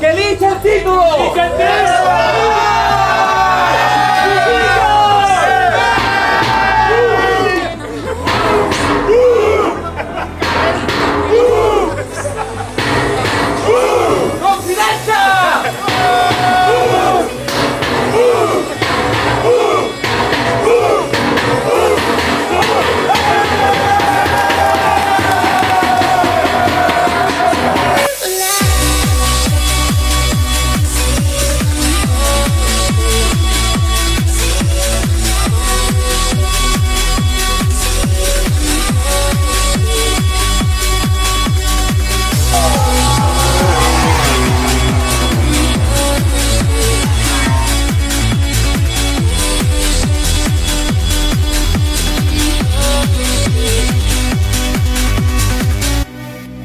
que elige el título. ¡Elige el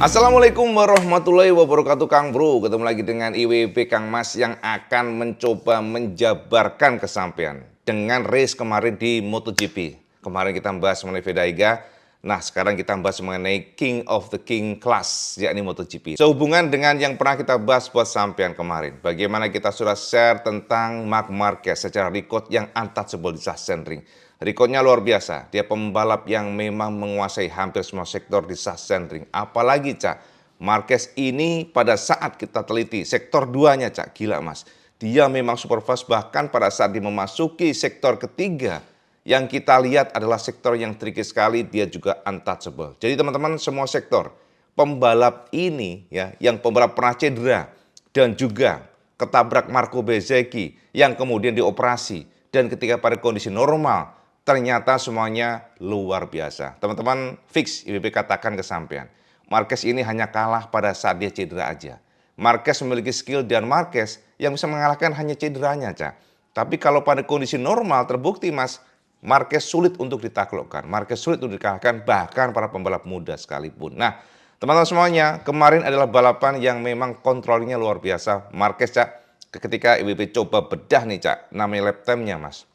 Assalamualaikum warahmatullahi wabarakatuh Kang Bro. Ketemu lagi dengan IWP Kang Mas yang akan mencoba menjabarkan kesampaian dengan race kemarin di MotoGP. Kemarin kita bahas mengenai Vedaiga. Nah sekarang kita bahas mengenai King of the King Class, yakni MotoGP. Sehubungan dengan yang pernah kita bahas buat sampean kemarin, bagaimana kita sudah share tentang Marc Marquez secara record yang untouchable di Sachsenring. Rekodnya luar biasa, dia pembalap yang memang menguasai hampir semua sektor di Sachsenring. Apalagi Cak, Marquez ini pada saat kita teliti sektor 2-nya Cak, gila Mas. Dia memang super fast, bahkan pada saat dia memasuki sektor ketiga, yang kita lihat adalah sektor yang tricky sekali, dia juga untouchable. Jadi teman-teman semua sektor, pembalap ini ya, yang pembalap pernah cedera, dan juga ketabrak Marco Bezzecchi, yang kemudian dioperasi, dan ketika pada kondisi normal, ternyata semuanya luar biasa. Teman-teman fix IWP katakan kesampaian. Marquez ini hanya kalah pada saat dia cedera aja. Marquez memiliki skill dan Marquez yang bisa mengalahkan hanya cederanya, Cak. Tapi kalau pada kondisi normal terbukti Mas, Marquez sulit untuk ditaklukkan. Marquez sulit untuk dikalahkan bahkan para pembalap muda sekalipun. Nah, teman-teman semuanya, kemarin adalah balapan yang memang kontrolnya luar biasa. Marquez, Cak, ketika IWP coba bedah nih, Cak, namanya lap time-nya, Mas.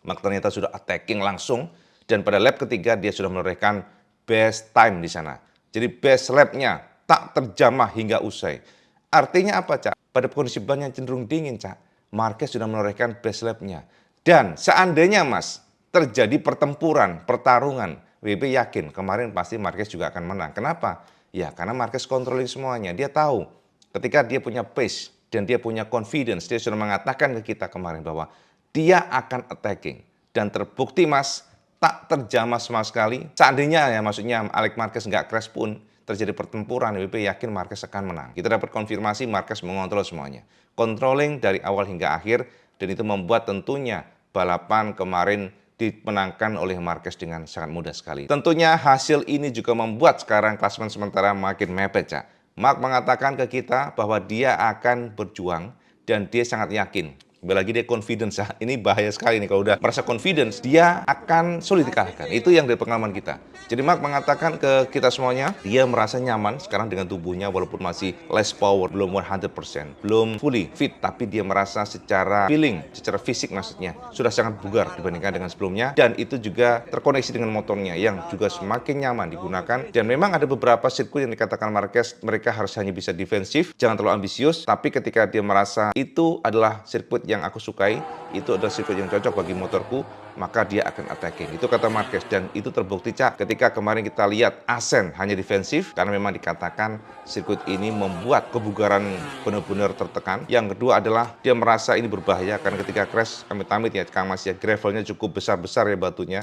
Maka ternyata sudah attacking langsung, dan pada lap ketiga dia sudah menorehkan best time di sana. Jadi best lap-nya tak terjamah hingga usai. Artinya apa, Cak? Pada kondisi ban yang cenderung dingin, Cak, Marquez sudah menorehkan best lap-nya. Dan seandainya Mas terjadi pertempuran, pertarungan, WB yakin kemarin pasti Marquez juga akan menang. Kenapa? Ya karena Marquez controlling semuanya. Dia tahu ketika dia punya pace dan dia punya confidence, dia sudah mengatakan ke kita kemarin bahwa dia akan attacking. Dan terbukti Mas, tak terjamah sama sekali. Seandainya ya maksudnya Alex Marquez nggak crash pun, terjadi pertempuran, WP yakin Marquez akan menang. Kita dapat konfirmasi Marquez mengontrol semuanya. Controlling dari awal hingga akhir, dan itu membuat tentunya balapan kemarin dimenangkan oleh Marquez dengan sangat mudah sekali. Tentunya hasil ini juga membuat sekarang klasemen sementara makin mepet, Cak. Marc mengatakan ke kita bahwa dia akan berjuang dan dia sangat yakin. Lagi dia confidence ya. Ini bahaya sekali nih kalau udah merasa confidence, dia akan sulit dikalahkan. Itu yang dari pengalaman kita. Jadi Marc mengatakan ke kita semuanya, dia merasa nyaman sekarang dengan tubuhnya walaupun masih less power, belum 100%, belum fully fit, tapi dia merasa secara feeling, secara fisik maksudnya, sudah sangat bugar dibandingkan dengan sebelumnya, dan itu juga terkoneksi dengan motornya yang juga semakin nyaman digunakan. Dan memang ada beberapa sirkuit yang dikatakan Marquez, mereka harus hanya bisa defensif, jangan terlalu ambisius, tapi ketika dia merasa itu adalah sirkuit yang aku sukai, itu adalah sirkuit yang cocok bagi motorku, maka dia akan attacking. Itu kata Marquez, dan itu terbukti Cak ketika kemarin kita lihat Asen hanya defensif karena memang dikatakan sirkuit ini membuat kebugaran benar-benar tertekan. Yang kedua adalah dia merasa ini berbahaya karena ketika crash amit-amit ya Kang Mas ya, gravelnya cukup besar-besar ya batunya.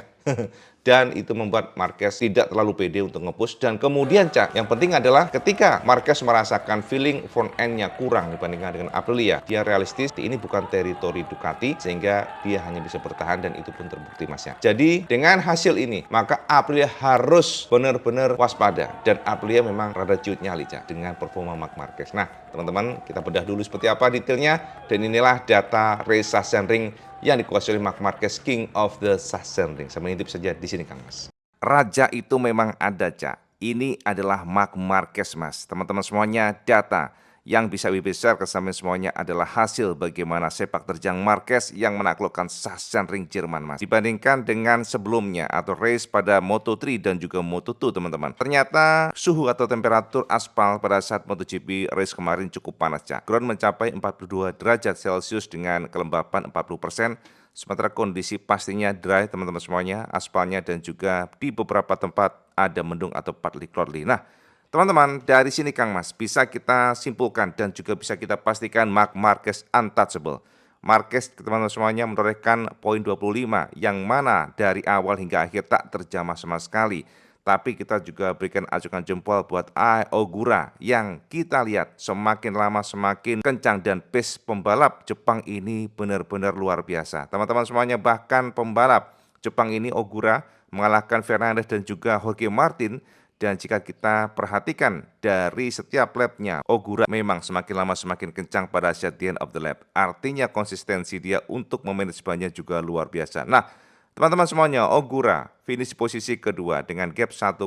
Dan itu membuat Marquez tidak terlalu pede untuk nge-push. Dan kemudian Cak, yang penting adalah ketika Marquez merasakan feeling front end-nya kurang dibandingkan dengan Aprilia, dia realistis ini bukan teritori Ducati sehingga dia hanya bisa bertahan, dan itu pun terbukti Mas ya. Jadi dengan hasil ini maka Aprilia harus benar-benar waspada, dan Aprilia memang rada ciut nyali Cak dengan performa Marc Marquez. Nah teman-teman, kita bedah dulu seperti apa detailnya, dan inilah data race Sachsenring yang dikuasai oleh Marc Marquez, King of the Sachsenring. Sama intip saja di sini Kang Mas. Raja itu memang ada Cak. Ini adalah Marc Marquez Mas. Teman-teman semuanya, data Yang bisa IWP share ke sampean semuanya adalah hasil bagaimana sepak terjang Marquez yang menaklukkan Sachsenring Jerman, Mas. Dibandingkan dengan sebelumnya atau race pada Moto3 dan juga Moto2, teman-teman. Ternyata suhu atau temperatur aspal pada saat MotoGP race kemarin cukup panas, Cak. Ground mencapai 42 derajat Celcius dengan kelembapan 40%. Sementara kondisi pastinya dry, teman-teman semuanya, aspalnya, dan juga di beberapa tempat ada mendung atau partly cloudy. Nah, teman-teman, dari sini Kang Mas, bisa kita simpulkan dan juga bisa kita pastikan Marc Marquez untouchable. Marquez, teman-teman semuanya, menorehkan poin 25, yang mana dari awal hingga akhir tak terjamah sama sekali. Tapi kita juga berikan acungan jempol buat Ai Ogura yang kita lihat semakin lama semakin kencang dan pace pembalap Jepang ini benar-benar luar biasa. Teman-teman semuanya, bahkan pembalap Jepang ini Ogura mengalahkan Fernandez dan juga Jorge Martin. Dan jika kita perhatikan dari setiap lapnya, Ogura memang semakin lama semakin kencang pada saat the end of the lap. Artinya konsistensi dia untuk memanage bannya juga luar biasa. Nah, teman-teman semuanya, Ogura finish posisi kedua dengan gap 1,9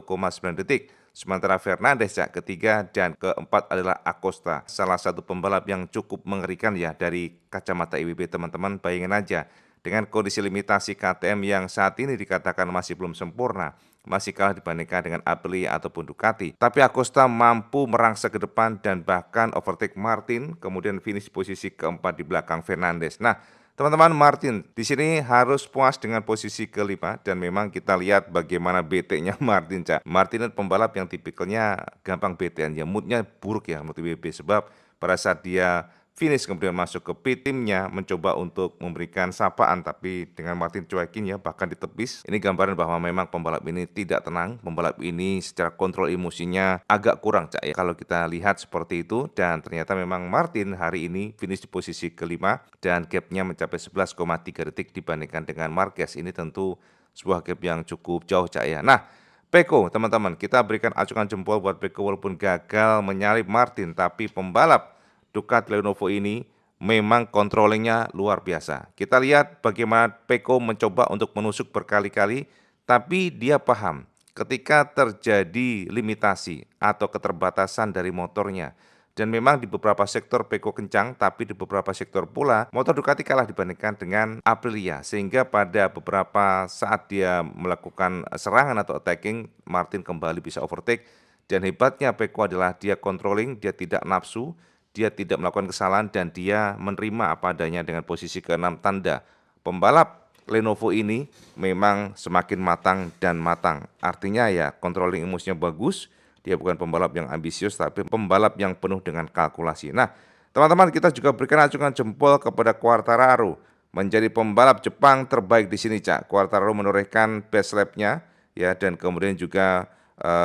detik. Sementara Fernandez ketiga dan keempat adalah Acosta. Salah satu pembalap yang cukup mengerikan ya dari kacamata IWB, teman-teman. Bayangin aja dengan kondisi limitasi KTM yang saat ini dikatakan masih belum sempurna, masih kalah dibandingkan dengan Aprilia ataupun Ducati. Tapi Acosta mampu merangsek ke depan dan bahkan overtake Martin, kemudian finish posisi keempat di belakang Fernandez. Nah, teman-teman, Martin di sini harus puas dengan posisi kelima dan memang kita lihat bagaimana BT-nya Martin, Cak. Martin adalah pembalap yang tipikalnya gampang BT-an, ya moodnya buruk ya menurut WB, sebab pada saat dia finish kemudian masuk ke pit, timnya mencoba untuk memberikan sapaan tapi dengan Martin cuekin ya, bahkan ditepis. Ini gambaran bahwa memang pembalap ini tidak tenang, pembalap ini secara kontrol emosinya agak kurang, Cak, ya kalau kita lihat seperti itu. Dan ternyata memang Martin hari ini finish di posisi kelima dan gapnya mencapai 11,3 detik dibandingkan dengan Marquez. Ini tentu sebuah gap yang cukup jauh, Cak, ya. Nah, Pecco, teman-teman, kita berikan acungan jempol buat Pecco walaupun gagal menyalip Martin, tapi pembalap Ducati Lenovo ini memang controllingnya luar biasa. Kita lihat bagaimana Pecco mencoba untuk menusuk berkali-kali, tapi dia paham ketika terjadi limitasi atau keterbatasan dari motornya. Dan memang di beberapa sektor Pecco kencang, tapi di beberapa sektor pula motor Ducati kalah dibandingkan dengan Aprilia. Sehingga pada beberapa saat dia melakukan serangan atau attacking, Martin kembali bisa overtake. Dan hebatnya Pecco adalah dia controlling, dia tidak nafsu, dia tidak melakukan kesalahan dan dia menerima apa adanya dengan posisi ke-6. Tanda pembalap Lenovo ini memang semakin matang dan matang. Artinya ya controlling emosinya bagus, dia bukan pembalap yang ambisius tapi pembalap yang penuh dengan kalkulasi. Nah, teman-teman, kita juga berikan acungan jempol kepada Quartararo, menjadi pembalap Jepang terbaik di sini, Cak. Quartararo menorehkan best lap-nya ya, dan kemudian juga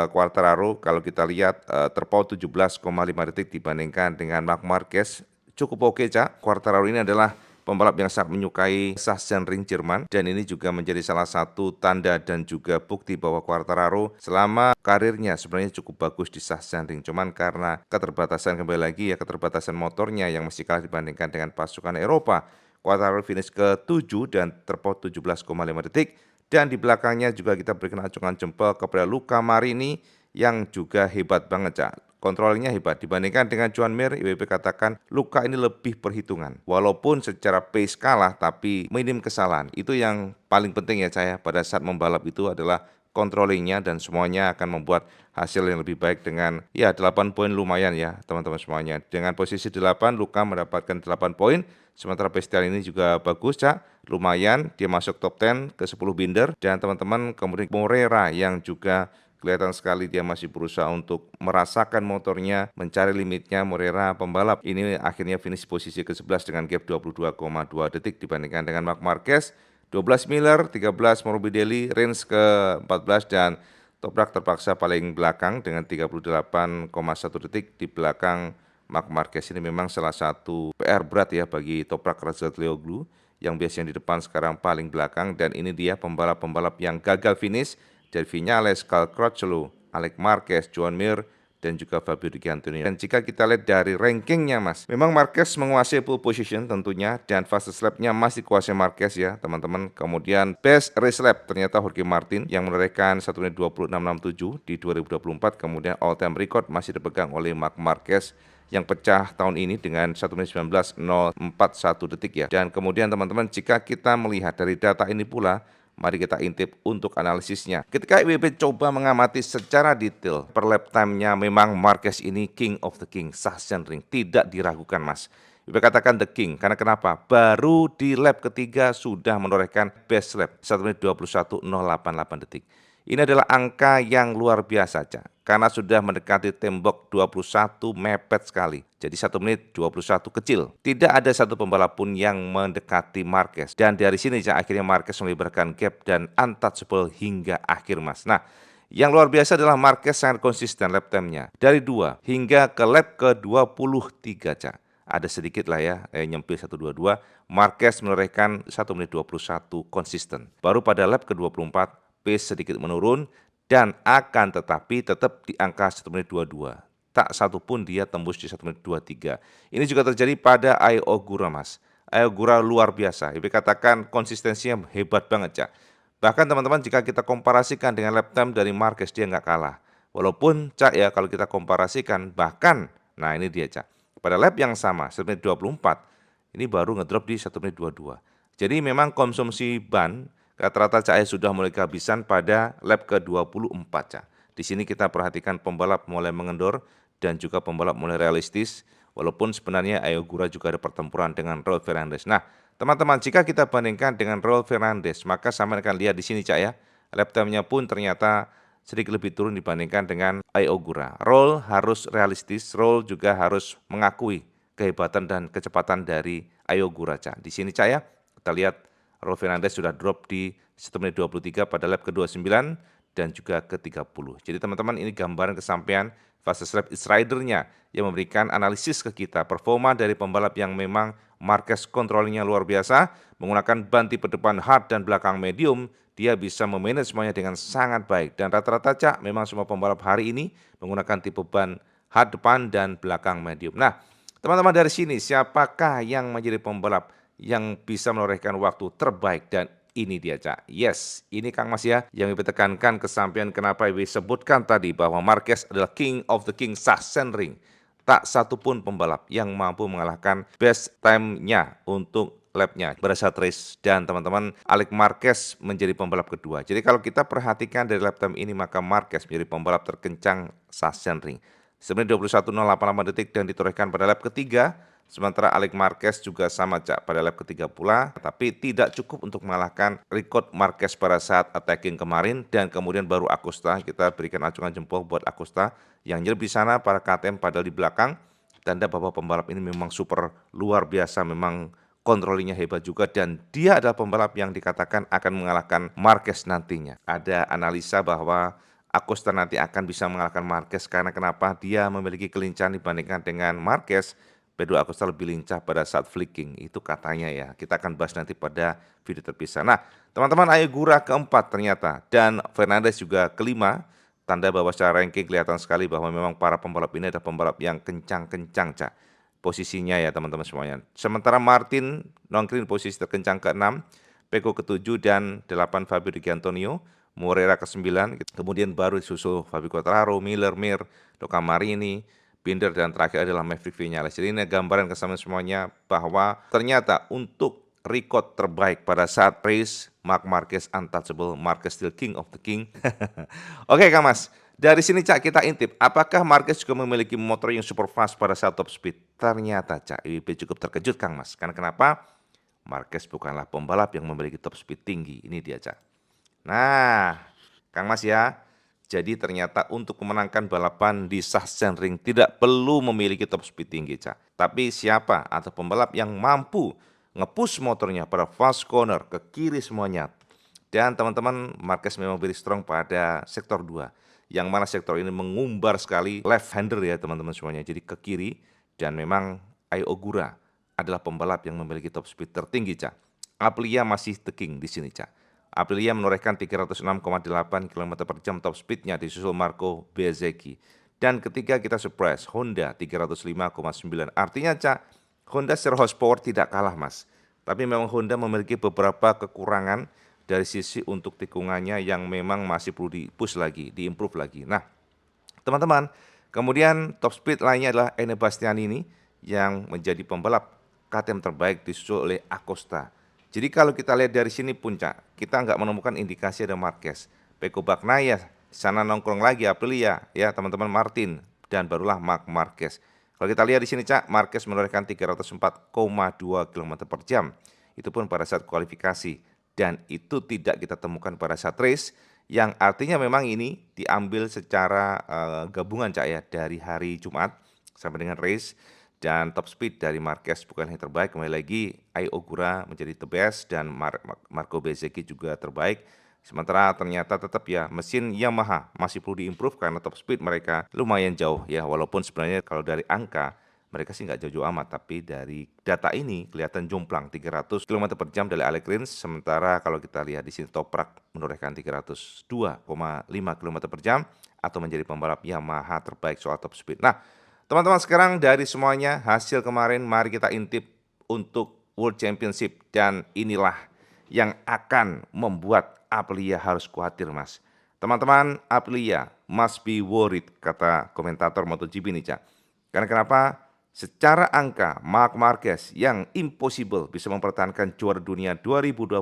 Quartararo kalau kita lihat terpaut 17,5 detik dibandingkan dengan Marc Marquez. Cukup oke, Cak. Quartararo ini adalah pembalap yang sangat menyukai Sachsenring Jerman dan ini juga menjadi salah satu tanda dan juga bukti bahwa Quartararo selama karirnya sebenarnya cukup bagus di Sachsenring. Cuman karena keterbatasan, kembali lagi ya, keterbatasan motornya yang masih kalah dibandingkan dengan pasukan Eropa, Quartararo finish ke-7 dan terpaut 17,5 detik. Dan di belakangnya juga kita berikan acungan jempol kepada Luca Marini yang juga hebat banget, Cak. Kontrolnya hebat dibandingkan dengan Joan Mir. IWP katakan Luca ini lebih perhitungan. Walaupun secara pace kalah tapi minim kesalahan. Itu yang paling penting ya, saya pada saat membalap itu adalah controllingnya dan semuanya akan membuat hasil yang lebih baik dengan ya 8 poin lumayan ya teman-teman semuanya. Dengan posisi 8 Luca mendapatkan 8 poin. Sementara Pestial ini juga bagus, Cak, lumayan, dia masuk top 10 ke 10 binder. Dan teman-teman kemudian Morera yang juga kelihatan sekali dia masih berusaha untuk merasakan motornya, mencari limitnya. Morera pembalap ini akhirnya finish posisi ke-11 dengan gap 22,2 detik dibandingkan dengan Marc Marquez. 12 Miller, 13 Morbidelli, Rins ke-14 dan Toprak terpaksa paling belakang dengan 38,1 detik di belakang Marc Marquez. Ini memang salah satu PR berat ya bagi Toprak Razgatlioglu yang biasanya di depan sekarang paling belakang, dan ini dia pembalap-pembalap yang gagal finish dari Viñales, Cal Crutchlow, Alex Marquez, Joan Mir, dan juga Fabio Di Giannantonio. Dan jika kita lihat dari rankingnya, Mas, memang Marquez menguasai pole position tentunya dan fastest lap-nya masih kuasai Marquez ya teman-teman. Kemudian best race lap ternyata Jorge Martin yang menorehkan 1 menit 26.67 di 2024. Kemudian all time record masih dipegang oleh Marc Marquez yang pecah tahun ini dengan 1 menit 19.041 detik ya. Dan kemudian teman-teman, jika kita melihat dari data ini pula, mari kita intip untuk analisisnya. Ketika IWP coba mengamati secara detail, per lap time-nya memang Marquez ini king of the king, Sachsenring, tidak diragukan Mas. IWP katakan the king, karena kenapa? Baru di lap ketiga sudah menorehkan best lap, 1 menit 21.088 detik. Ini adalah angka yang luar biasa, Cak. Karena sudah mendekati tembok 21 mepet sekali. Jadi 1 menit 21 kecil. Tidak ada satu pembalap pun yang mendekati Marquez. Dan dari sini, Cak, akhirnya Marquez melebarkan gap dan untouchable hingga akhir, Mas. Nah, yang luar biasa adalah Marquez sangat konsisten lap time-nya. Dari 2 hingga ke lap ke-23, Cak. Ada sedikit lah ya, nyempil 1.22. Marquez menorehkan 1 menit 21 konsisten. Baru pada lap ke-24, pace sedikit menurun dan akan tetapi tetap di angka 1 menit 22. Tak satu pun dia tembus di 1 menit 23. Ini juga terjadi pada Ai Ogura, Mas. Ai Ogura luar biasa. Ibu katakan konsistensinya hebat banget, Cak. Bahkan teman-teman, jika kita komparasikan dengan lap time dari Marquez, dia nggak kalah. Walaupun, Cak, ya kalau kita komparasikan, bahkan, nah ini dia, Cak. Pada lap yang sama, 1 menit 24, ini baru ngedrop di 1 menit 22. Jadi memang konsumsi ban rata-rata cahaya sudah mulai kehabisan pada lap ke-24, Cak. Di sini kita perhatikan pembalap mulai mengendor dan juga pembalap mulai realistis, walaupun sebenarnya Ai Ogura juga ada pertempuran dengan Raul Fernandez. Nah, teman-teman, jika kita bandingkan dengan Raul Fernandez, maka sama akan lihat di sini, Cak, ya. Lap time-nya pun ternyata sedikit lebih turun dibandingkan dengan Ai Ogura. Raul harus realistis, Raul juga harus mengakui kehebatan dan kecepatan dari Ai Ogura, Cak. Di sini, Cak, ya, kita lihat Raul Fernandez sudah drop di 1 menit 23 pada lap ke-29 dan juga ke-30. Jadi teman-teman, ini gambaran kesampaian Fastest Lap East Rider-nya yang memberikan analisis ke kita performa dari pembalap yang memang Marquez controllingnya luar biasa, menggunakan ban tipe depan hard dan belakang medium, dia bisa memanage semuanya dengan sangat baik. Dan rata-rata, Cak, memang semua pembalap hari ini menggunakan tipe ban hard depan dan belakang medium. Nah, teman-teman, dari sini siapakah yang menjadi pembalap yang bisa menorehkan waktu terbaik? Dan ini dia, Cak. Yes, ini Kang Mas ya, yang Ibu tekankan kesampaian kenapa Ibu sebutkan tadi bahwa Marquez adalah king of the king Sachsenring. Tak satu pun pembalap yang mampu mengalahkan best time-nya untuk lap-nya pada saat race. Dan teman-teman, Alex Marquez menjadi pembalap kedua. Jadi kalau kita perhatikan dari lap time ini, maka Marquez menjadi pembalap terkencang Sachsenring. Sebenarnya 21.088 detik dan ditorehkan pada lap ketiga. Sementara Alex Marquez juga sama, Cak, pada lap ketiga pula, tapi tidak cukup untuk mengalahkan rekod Marquez pada saat attacking kemarin. Dan kemudian baru Acosta, kita berikan acungan jempol buat Acosta yang nyelip di sana, para KTM padahal di belakang. Tanda bahwa pembalap ini memang super luar biasa, memang kontrolnya hebat juga, dan dia adalah pembalap yang dikatakan akan mengalahkan Marquez nantinya. Ada analisa bahwa Acosta nanti akan bisa mengalahkan Marquez karena kenapa? Dia memiliki kelincahan dibandingkan dengan Marquez. Pedro Acosta lebih lincah pada saat flicking, itu katanya ya. Kita akan bahas nanti pada video terpisah. Nah, teman-teman, Ai Ogura keempat ternyata, dan Fernandez juga kelima. Tanda bahwa secara ranking kelihatan sekali bahwa memang para pembalap ini adalah pembalap yang kencang-kencang, Cak, posisinya ya teman-teman semuanya. Sementara Martin nongkring posisi terkencang ke-6, Pecco ke-7 dan 8 Fabio Di Giannantonio, Morera ke-9, kemudian baru disusul Fabio Quartararo, Miller, Mir, Luca Marini, Binder, dan terakhir adalah Maverick Viñales. Jadi ini gambaran kesamaan semuanya bahwa ternyata untuk record terbaik pada saat race, Marc Marquez untouchable, Marquez still king of the king. Oke, Kang Mas, dari sini, Cak, kita intip, apakah Marquez juga memiliki motor yang super fast pada saat top speed? Ternyata, Cak, IWP cukup terkejut, Kang Mas. Karena kenapa? Marquez bukanlah pembalap yang memiliki top speed tinggi. Ini dia, Cak. Nah, Kang Mas ya, jadi ternyata untuk memenangkan balapan di Sachsenring tidak perlu memiliki top speed tinggi, Cak. Tapi siapa atau pembalap yang mampu nge-push motornya pada fast corner ke kiri semuanya. Dan teman-teman, Marquez memang very strong pada sektor 2. Yang mana sektor ini mengumbar sekali left-hander ya teman-teman semuanya. Jadi ke kiri, dan memang Ai Ogura adalah pembalap yang memiliki top speed tertinggi, Cak. Aprilia masih the king di sini, Cak. Aprilia menorehkan 306,8 km per jam top speednya, disusul Marco Bezzecchi. Dan ketika kita surprise, Honda 305,9. Artinya, Cak, Honda secara horsepower tidak kalah, Mas. Tapi memang Honda memiliki beberapa kekurangan dari sisi untuk tikungannya yang memang masih perlu di-push lagi, di-improve lagi. Nah, teman-teman, Kemudian top speed lainnya adalah Ene Bastianini yang menjadi pembalap KTM terbaik disusul oleh Acosta. Jadi kalau kita lihat dari sini puncak, kita nggak menemukan indikasi ada Marquez. Pecco Bagnaia, sana nongkrong lagi Aprilia, ya teman-teman Martin, dan barulah Marc Marquez. Kalau kita lihat di sini Cak, Marquez menorehkan 304,2 km per jam. Itu pun pada saat kualifikasi. Dan itu tidak kita temukan pada saat race, yang artinya memang ini diambil secara gabungan Cak ya, dari hari Jumat sampai dengan race. Dan top speed dari Marquez bukan yang terbaik, kembali lagi Ai Ogura menjadi the best dan Marco Bezzecchi juga terbaik. Sementara ternyata tetap ya mesin Yamaha masih perlu diimprove karena top speed mereka lumayan jauh ya, walaupun sebenarnya kalau dari angka mereka sih nggak jauh-jauh amat, tapi dari data ini kelihatan jomplang 300 km per jam dari Alex Rins, sementara kalau kita lihat di sini Toprak menorehkan 302,5 km per jam atau menjadi pembalap Yamaha terbaik soal top speed. Nah, teman-teman sekarang dari semuanya hasil kemarin mari kita intip untuk World Championship dan inilah yang akan membuat Aprilia harus khawatir Mas. Teman-teman Aprilia must be worried kata komentator MotoGP nih Cak. Karena kenapa? Secara angka, Marc Marquez yang impossible bisa mempertahankan juara dunia 2026,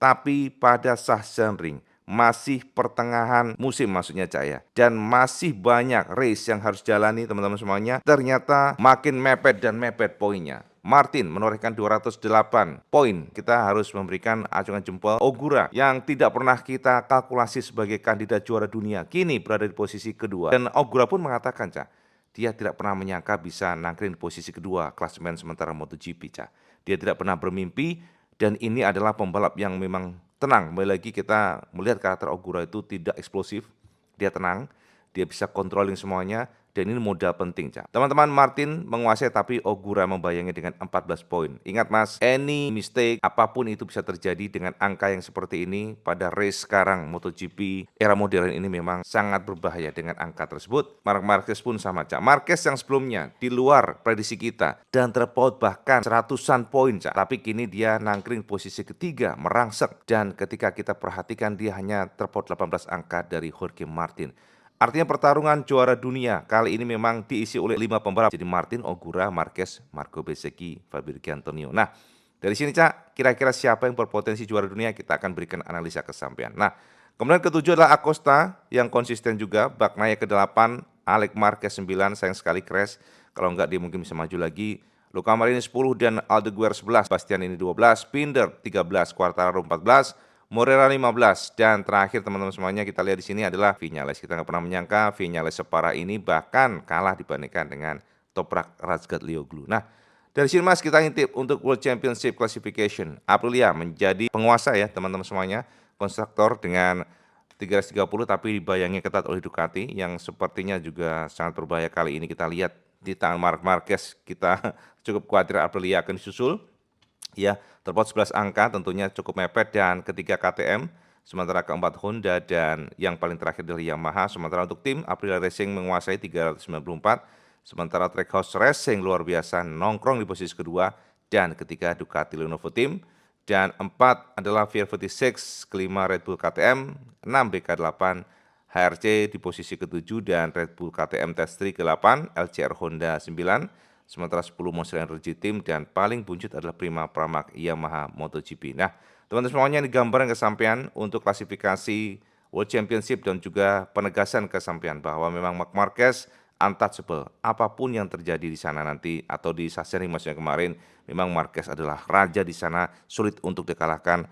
tapi pada Sachsenring masih pertengahan musim maksudnya Cak ya, dan masih banyak race yang harus jalani teman-teman semuanya, ternyata makin mepet dan mepet poinnya. Martin menorehkan 208 poin. Kita harus memberikan acungan jempol Ogura yang tidak pernah kita kalkulasi sebagai kandidat juara dunia, kini berada di posisi kedua. Dan Ogura pun mengatakan Cak, dia tidak pernah menyangka bisa nangkring di posisi kedua klasemen sementara MotoGP, Cak. Dia tidak pernah bermimpi dan ini adalah pembalap yang memang tenang. Kembali lagi kita melihat karakter Ogura itu tidak eksplosif, dia tenang, dia bisa controlling semuanya. Dan ini modal penting, Cak. Teman-teman Martin menguasai tapi Ogura membayangi dengan 14 poin. Ingat Mas, any mistake apapun itu bisa terjadi dengan angka yang seperti ini pada race sekarang MotoGP era modern ini memang sangat berbahaya dengan angka tersebut. Marc Marquez pun sama, Cak. Marquez yang sebelumnya di luar prediksi kita dan terpaut bahkan seratusan poin, Cak. Tapi kini dia nangkring posisi ketiga, merangsek. Dan ketika kita perhatikan dia hanya terpaut 18 angka dari Jorge Martin. Artinya pertarungan juara dunia kali ini memang diisi oleh 5 pembalap. Jadi Martin, Ogura, Marquez, Marco Bezzecchi, Fabio Giannantonio. Nah, dari sini Cak, kira-kira siapa yang berpotensi juara dunia kita akan berikan analisa kesampean. Nah, kemudian ketujuh adalah Acosta yang konsisten juga, Bagnaia ke-8, Alex Marquez 9, sayang sekali crash. Kalau enggak dia mungkin bisa maju lagi. Luca Marini 10 dan Aldeguer 11, Bastianini 12, Binder 13, Quartararo 14, Morera 15 dan terakhir teman-teman semuanya kita lihat di sini adalah Viñales. Kita nggak pernah menyangka Viñales separah ini bahkan kalah dibandingkan dengan Toprak Razgatlioglu. Nah, dari sini Mas kita intip untuk World Championship Classification. Aprilia menjadi penguasa ya teman-teman semuanya. Konstruktor dengan 330 tapi dibayangi ketat oleh Ducati yang sepertinya juga sangat berbahaya kali ini. Kita lihat di tangan Marc Marquez kita cukup khawatir Aprilia akan disusul. Ya, terpaut 11 angka tentunya cukup mepet dan ketiga KTM, sementara keempat Honda dan yang paling terakhir dari Yamaha. Sementara untuk tim Aprilia Racing menguasai 394, sementara Trackhouse Racing luar biasa nongkrong di posisi kedua dan ketiga Ducati Lenovo Team dan 4 adalah VR46, kelima Red Bull KTM, 6 BK8 HRC di posisi ke-7 dan Red Bull KTM Test3 ke-8, LCR Honda 9. Sementara 10 Monster Energy Team dan paling buncit adalah Prima Pramac Yamaha MotoGP. Nah, teman-teman semuanya ini gambaran kesampaian untuk klasifikasi World Championship dan juga penegasan kesampaian bahwa memang Marc Marquez untouchable. Apapun yang terjadi di sana nanti atau di Sachsenring maksudnya kemarin, memang Marquez adalah raja di sana, sulit untuk dikalahkan.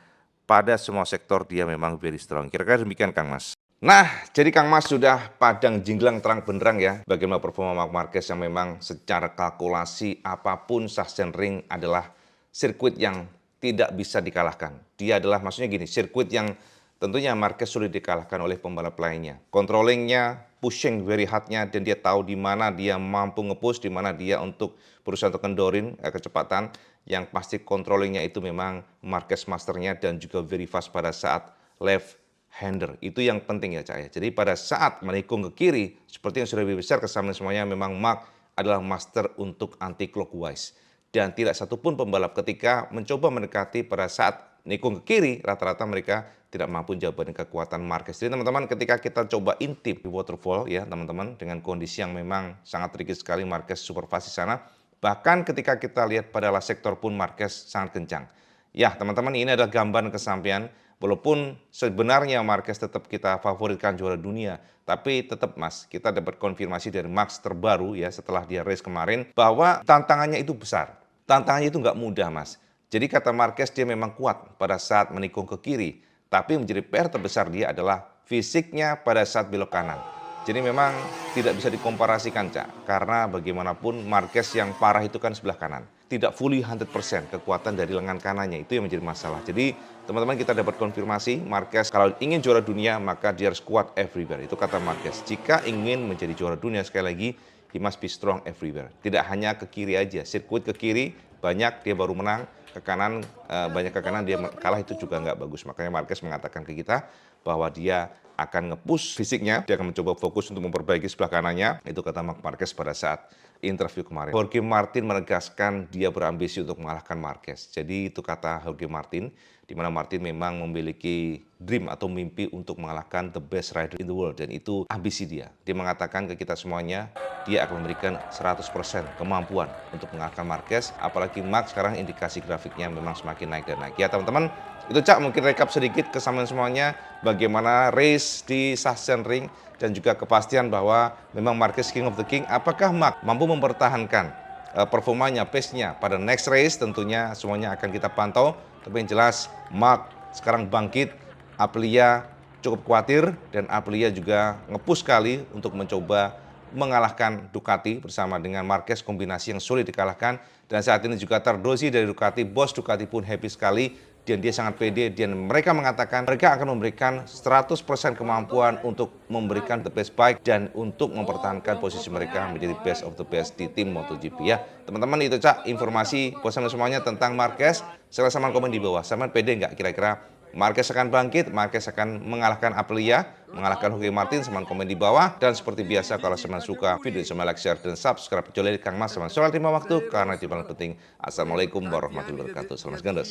Pada semua sektor dia memang very strong. Kira-kira demikian Kang Mas. Nah, jadi Kang Mas sudah padang jinglang terang benderang ya bagaimana performa Marc Marquez yang memang secara kalkulasi apapun Sachsenring adalah sirkuit yang tidak bisa dikalahkan. Dia adalah maksudnya gini, sirkuit yang tentunya Marquez sulit dikalahkan oleh pembalap lainnya. Controllingnya, pushing very hard-nya dan dia tahu di mana dia mampu nge-push, di mana dia untuk berusaha untuk kendorin kecepatan. Yang pasti controllingnya itu memang Marquez masternya dan juga very fast pada saat left hander. Itu yang penting ya Cak ya. Jadi pada saat menikung ke kiri, seperti yang sudah lebih besar kesamaan semuanya, memang Marc adalah master untuk anti clockwise. Dan tidak satupun pembalap ketika mencoba mendekati pada saat nikung ke kiri, rata-rata mereka tidak mampu jabarin kekuatan Marquez. Jadi teman-teman, ketika kita coba intip di waterfall ya teman-teman, dengan kondisi yang memang sangat tricky sekali, Marquez super fast di sana. Bahkan ketika kita lihat pada last sektor pun Marquez sangat kencang. Ya teman-teman, ini adalah gambaran kesampaian. Walaupun sebenarnya Marquez tetap kita favoritkan juara dunia, tapi tetap Mas, kita dapat konfirmasi dari Max terbaru ya setelah dia race kemarin, bahwa tantangannya itu besar. Tantangannya itu nggak mudah Mas. Jadi kata Marquez, dia memang kuat pada saat menikung ke kiri. Tapi menjadi PR terbesar dia adalah fisiknya pada saat belok kanan. Jadi memang tidak bisa dikomparasikan, Cak. Karena bagaimanapun Marquez yang parah itu kan sebelah kanan. Tidak fully 100% kekuatan dari lengan kanannya. Itu yang menjadi masalah. Jadi teman-teman, kita dapat konfirmasi Marquez kalau ingin juara dunia maka dia harus kuat everywhere. Itu kata Marquez. Jika ingin menjadi juara dunia, sekali lagi, he must be strong everywhere. Tidak hanya ke kiri aja. Sirkuit ke kiri banyak dia baru menang. Ke kanan, banyak ke kanan dia kalah, itu juga nggak bagus. Makanya Marquez mengatakan ke kita bahwa dia akan nge-push fisiknya, dia akan mencoba fokus untuk memperbaiki sebelah kanannya. Itu kata Marquez pada saat interview kemarin. Jorge Martin menegaskan dia berambisi untuk mengalahkan Marquez. Jadi itu kata Jorge Martin, di mana Martin memang memiliki dream atau mimpi untuk mengalahkan the best rider in the world, dan itu ambisi dia. Dia mengatakan ke kita semuanya, dia akan memberikan 100% kemampuan untuk mengalahkan Marquez, apalagi Max sekarang indikasi grafiknya memang semakin naik dan naik. Ya teman-teman, itu Cak mungkin rekap sedikit kesamaan semuanya bagaimana race di Sachsenring dan juga kepastian bahwa memang Marquez King of the King. Apakah Max mampu mempertahankan performanya, pace-nya pada next race? Tentunya semuanya akan kita pantau. Tapi yang jelas Max sekarang bangkit, Aprilia cukup khawatir, dan Aprilia juga nge-push sekali untuk mencoba mengalahkan Ducati bersama dengan Marquez, kombinasi yang sulit dikalahkan. Dan saat ini juga Tardozzi dari Ducati, bos Ducati pun happy sekali, dan dia sangat pede, dan mereka mengatakan mereka akan memberikan 100% kemampuan untuk memberikan the best bike dan untuk mempertahankan posisi mereka menjadi best of the best di tim MotoGP ya. Teman-teman, itu Cak informasi buat semuanya tentang Marquez. Silahkan komen di bawah, sama pede nggak kira-kira Marquez akan bangkit, Marquez akan mengalahkan Aprilia, mengalahkan Jorge Martin? Seman komen di bawah. Dan seperti biasa, kalau seman suka video, seman like, share, dan subscribe. Jolly Kang Mas, seman soal 5 waktu, karena itu paling penting. Assalamualaikum warahmatullahi wabarakatuh. Selamat gandos.